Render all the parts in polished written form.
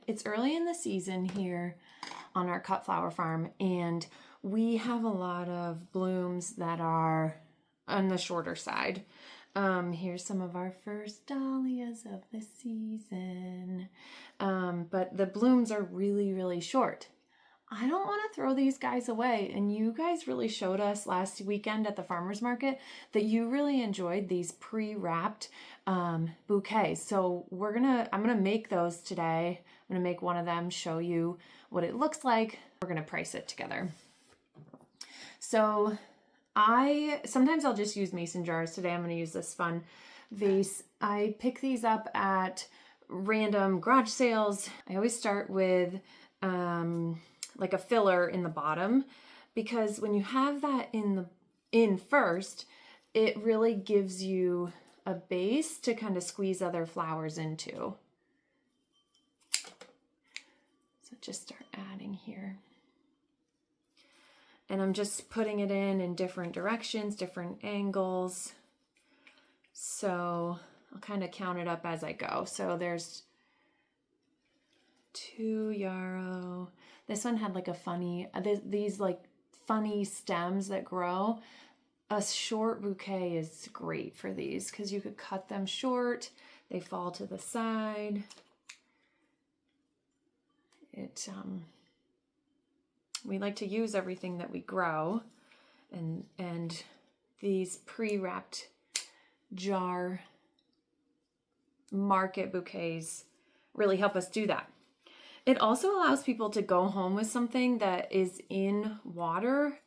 It's early in the season here on our cut flower farm, and we have a lot of blooms that are on the shorter side. Here's some of our first dahlias of the season. But the blooms are really, really short. I don't want to throw these guys away. And you guys really showed us last weekend at the farmer's market that you really enjoyed these pre-wrapped bouquets. So I'm gonna make those today. I'm gonna make one of them, show you what it looks like. We're gonna price it together. So sometimes I'll just use mason jars. Today I'm gonna use this fun vase. I pick these up at random garage sales. I always start with like a filler in the bottom, because when you have that in first, it really gives you a base to kind of squeeze other flowers into. So just start adding here. And I'm just putting it in different directions, different angles. So I'll kind of count it up as I go. So there's 2 yarrow. This one had like a funny, these like funny stems that grow. A short bouquet is great for these because you could cut them short. They fall to the side. We like to use everything that we grow, and these pre-wrapped jar market bouquets really help us do that. It also allows people to go home with something that is in water.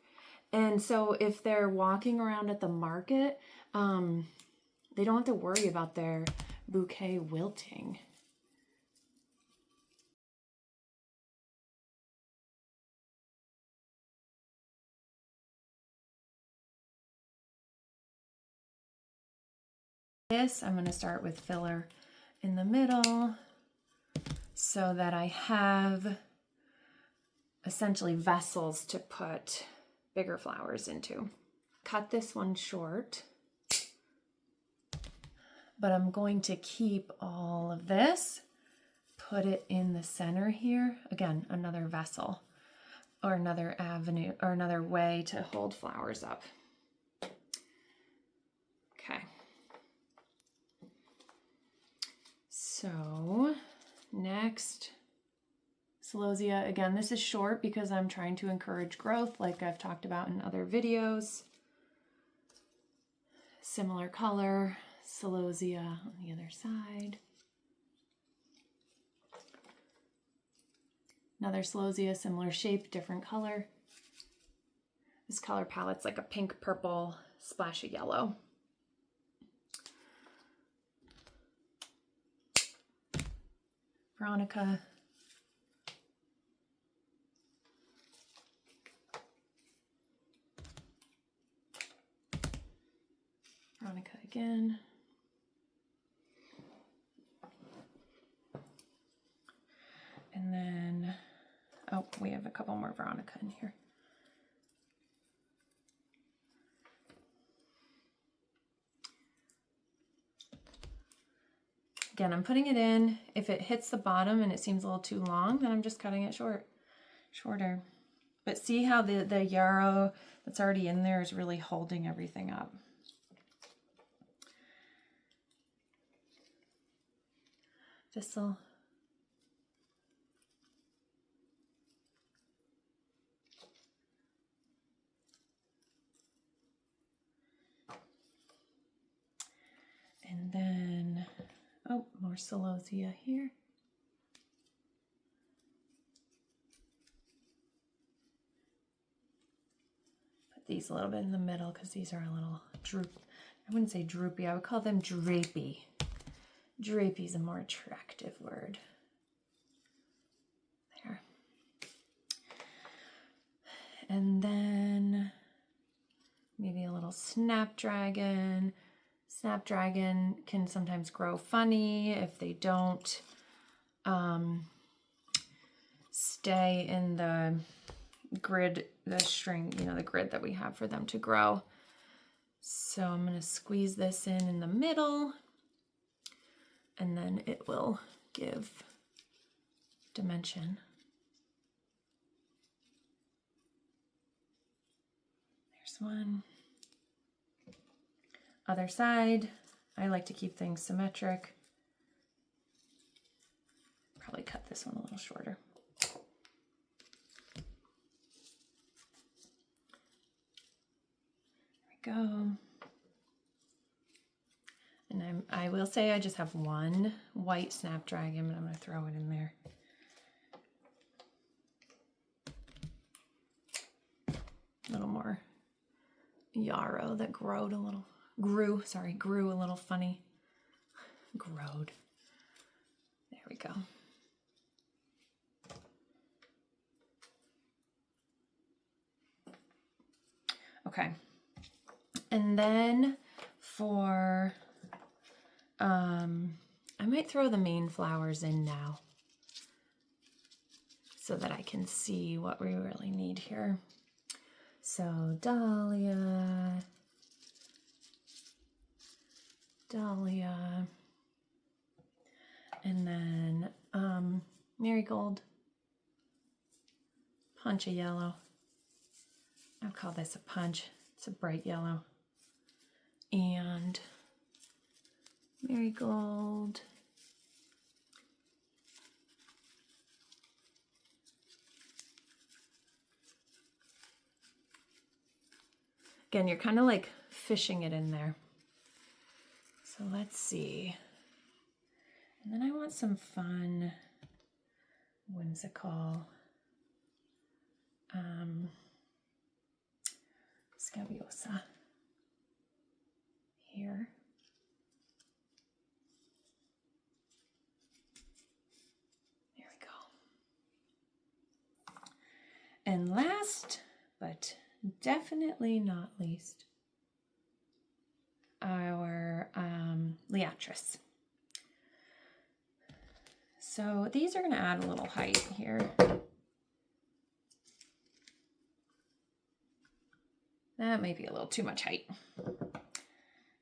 And so if they're walking around at the market, they don't have to worry about their bouquet wilting. I'm going to start with filler in the middle so that I have essentially vessels to put bigger flowers into. Cut this one short, but I'm going to keep all of this, put it in the center here. Again, another vessel or another avenue or another way to hold flowers up. Okay. So next, celosia. Again, this is short because I'm trying to encourage growth like I've talked about in other videos. Similar color, celosia on the other side. Another celosia, similar shape, different color. This color palette's like a pink, purple, splash of yellow. Veronica. Veronica again. And then, oh, we have a couple more Veronica in here. Again, I'm putting it in. If it hits the bottom and it seems a little too long, then I'm just cutting it shorter. But see how the yarrow that's already in there is really holding everything up. Thistle. And then, oh, more celosia here. Put these a little bit in the middle because these are a little I wouldn't say droopy, I would call them drapey. Drapey is a more attractive word. There. And then maybe a little snapdragon. Snapdragon can sometimes grow funny if they don't stay in the grid, the string, the grid that we have for them to grow. So I'm going to squeeze this in the middle, and then it will give dimension. There's one. Other side. I like to keep things symmetric. Probably cut this one a little shorter. There we go. And I will say I just have one white snapdragon, but I'm going to throw it in there. A little more yarrow that grew a little funny. Growed. There we go. Okay. And then for, I might throw the main flowers in now so that I can see what we really need here. So dahlia, and then marigold, punch of yellow. I'll call this a punch. It's a bright yellow. And marigold. Again, you're kind of like fishing it in there. So let's see. And then I want some fun, whimsical, scabiosa here. There we go. And last, but definitely not least, our liatris. So these are going to add a little height here. That might be a little too much height.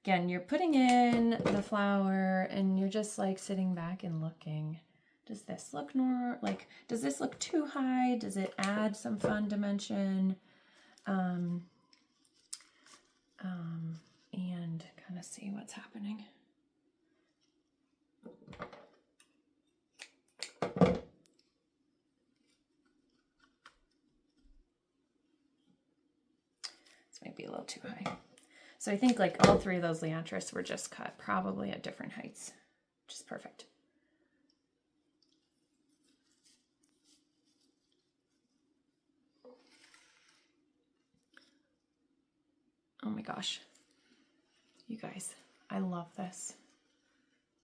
Again, you're putting in the flower and you're just like sitting back and looking. Does this look does this look too high? Does it add some fun dimension? And kind of see what's happening. This might be a little too high. So I think like all three of those liatris were just cut probably at different heights, which is perfect. Oh my gosh, you guys, I love this.